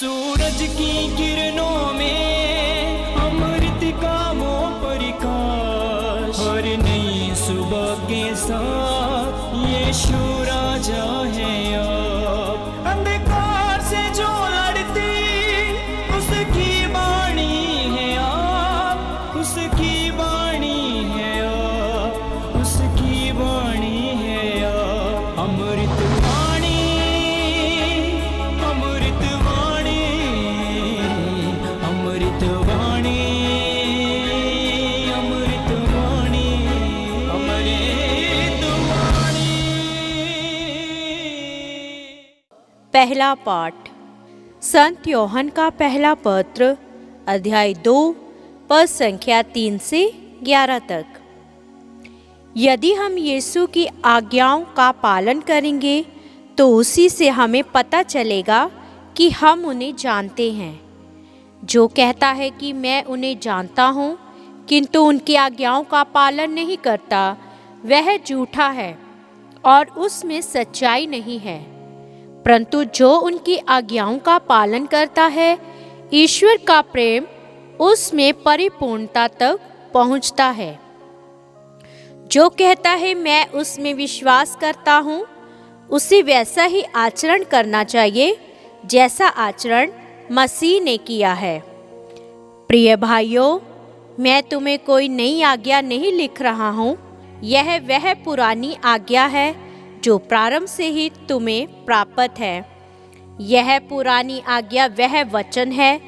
सूरज की किरणों में अमृत का वो प्रकाश, हर नई सुबह के साथ यीशु राजा है अब। अंधकार से जो लड़ती उसकी वाणी है आप, उसकी वाणी है आप, उसकी वाणी है आप। अमृत वाणी, अमृत वाणी, अमृत वाणी, अमृत वाणी, अमृत वाणी। पहला पाठ संत योहन का पहला पत्र, अध्याय 2, पद संख्या 3 से 11 तक। यदि हम यीशु की आज्ञाओं का पालन करेंगे तो उसी से हमें पता चलेगा कि हम उन्हें जानते हैं। जो कहता है कि मैं उन्हें जानता हूँ किंतु उनकी आज्ञाओं का पालन नहीं करता, वह झूठा है और उसमें सच्चाई नहीं है। परंतु जो उनकी आज्ञाओं का पालन करता है, ईश्वर का प्रेम उसमें परिपूर्णता तक पहुँचता है। जो कहता है मैं उसमें विश्वास करता हूँ, उसे वैसा ही आचरण करना चाहिए जैसा आचरण मसीह ने किया है। प्रिय भाइयों, मैं तुम्हें कोई नई आज्ञा नहीं लिख रहा हूँ, यह वह पुरानी आज्ञा है जो प्रारंभ से ही तुम्हें प्राप्त है। यह पुरानी आज्ञा वह वचन है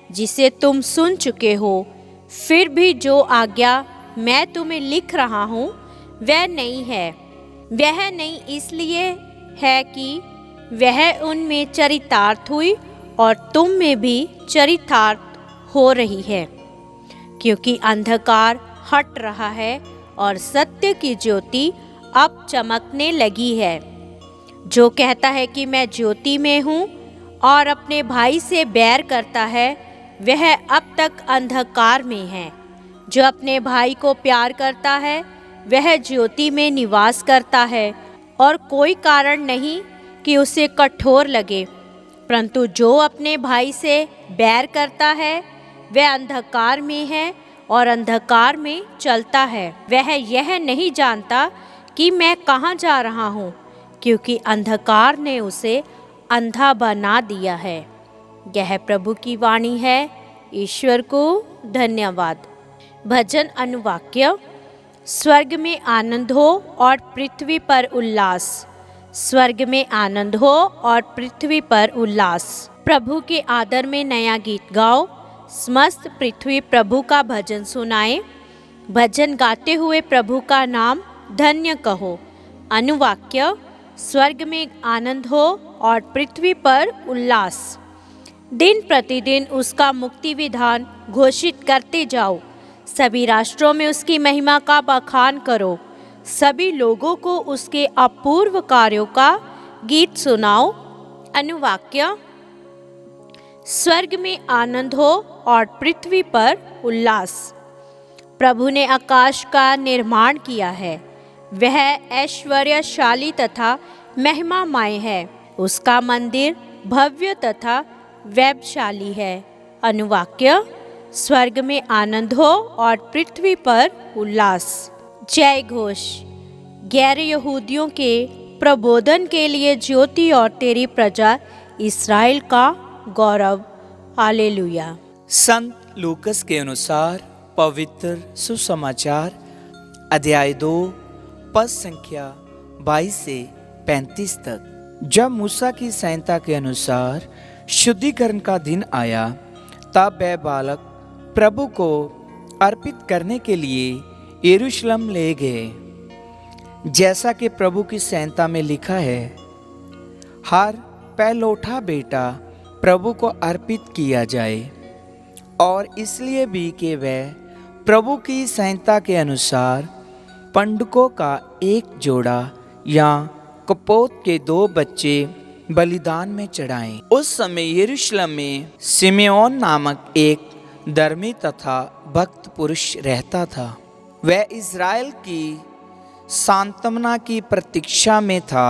जिसे तुम सुन चुके हो। फिर भी जो आज्ञा मैं तुम्हें लिख रहा हूँ वह नई है। वह नई इसलिए है कि वह उनमें चरितार्थ हुई और तुम में भी चरितार्थ हो रही है, क्योंकि अंधकार हट रहा है और सत्य की ज्योति अब चमकने लगी है। जो कहता है कि मैं ज्योति में हूँ और अपने भाई से बैर करता है, वह अब तक अंधकार में है। जो अपने भाई को प्यार करता है वह ज्योति में निवास करता है और कोई कारण नहीं कि उसे कठोर लगे। परंतु जो अपने भाई से बैर करता है वह अंधकार में है और अंधकार में चलता है। वह यह नहीं जानता कि मैं कहाँ जा रहा हूँ, क्योंकि अंधकार ने उसे अंधा बना दिया है। यह प्रभु की वाणी है। ईश्वर को धन्यवाद। भजन अनुवाक्य। स्वर्ग में आनंद हो और पृथ्वी पर उल्लास। स्वर्ग में आनंद हो और पृथ्वी पर उल्लास। प्रभु के आदर में नया गीत गाओ। समस्त पृथ्वी प्रभु का भजन सुनाए। भजन गाते हुए प्रभु का नाम धन्य कहो। अनुवाक्य। स्वर्ग में आनंद हो और पृथ्वी पर उल्लास। दिन प्रतिदिन उसका मुक्ति विधान घोषित करते जाओ। सभी राष्ट्रों में उसकी महिमा का बखान करो। सभी लोगों को उसके अपूर्व कार्यों का गीत सुनाओ। अनुवाक्य। स्वर्ग में आनंद हो और पृथ्वी पर उल्लास। प्रभु ने आकाश का निर्माण किया है। वह ऐश्वर्यशाली तथा महिमामय है। उसका मंदिर भव्य तथा वैभवशाली है। अनुवाक्य। स्वर्ग में आनंद हो और पृथ्वी पर उल्लास। जय घोष। गैर यहूदियों के प्रबोधन के लिए ज्योति और तेरी प्रजा इस्राएल का गौरव। हालेलुया। संत लूकस के अनुसार पवित्र सुसमाचार, अध्याय 2, पद संख्या 22 से 35 तक। जब मूसा की संहिता के अनुसार शुद्धिकरण का दिन आया, तब वह बालक प्रभु को अर्पित करने के लिए यरूशलेम ले गए। जैसा कि प्रभु की संहिता में लिखा है, हर पहलौठा बेटा प्रभु को अर्पित किया जाए, और इसलिए भी कि वह प्रभु की संहिता के अनुसार पंडुकों का एक जोड़ा या कपोत के 2 बच्चे बलिदान में चढ़ाएं। उस समय यरूशलेम में सिमेओन नामक एक धर्मी तथा भक्त पुरुष रहता था। वह इज़राइल की सांत्वना की प्रतीक्षा में था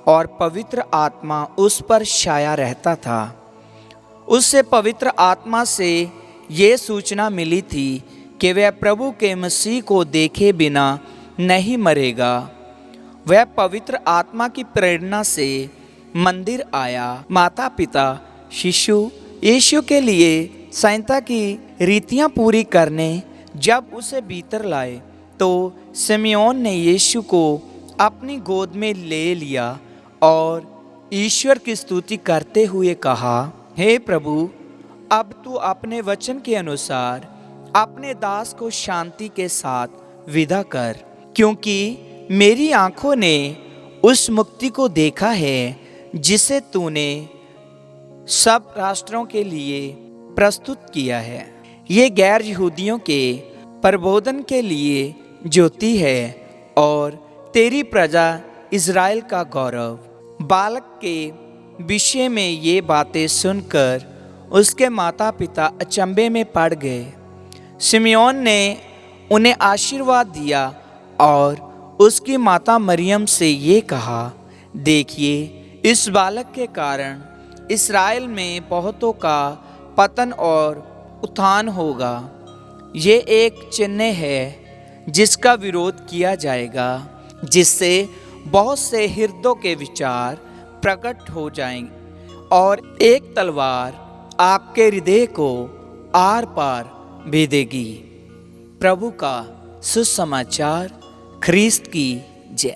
और पवित्र आत्मा उस पर छाया रहता था। उससे पवित्र आत्मा से ये सूचना मिली थी कि वह प्रभु के मसीह को देखे बिना नहीं मरेगा। वह पवित्र आत्मा की प्रेरणा से मंदिर आया। माता पिता शिशु यीशु के लिए संहिता की रीतियां पूरी करने जब उसे भीतर लाए तो सिमियोन ने यीशु को अपनी गोद में ले लिया और ईश्वर की स्तुति करते हुए कहा, हे प्रभु, अब तू अपने वचन के अनुसार अपने दास को शांति के साथ विदा कर, क्योंकि मेरी आंखों ने उस मुक्ति को देखा है जिसे तूने सब राष्ट्रों के लिए प्रस्तुत किया है। ये गैर यहूदियों के प्रबोधन के लिए ज्योति है और तेरी प्रजा इज़राइल का गौरव। बालक के विषय में ये बातें सुनकर उसके माता पिता अचंभे में पड़ गए। सिमियोन ने उन्हें आशीर्वाद दिया और उसकी माता मरियम से ये कहा, देखिए, इस बालक के कारण इस्राएल में बहुतों का पतन और उत्थान होगा। ये एक चिन्ह है जिसका विरोध किया जाएगा, जिससे बहुत से हृदयों के विचार प्रकट हो जाएंगे और एक तलवार आपके हृदय को आर पार भेदेगी। प्रभु का सुसमाचार। ख्रीस्त की जय।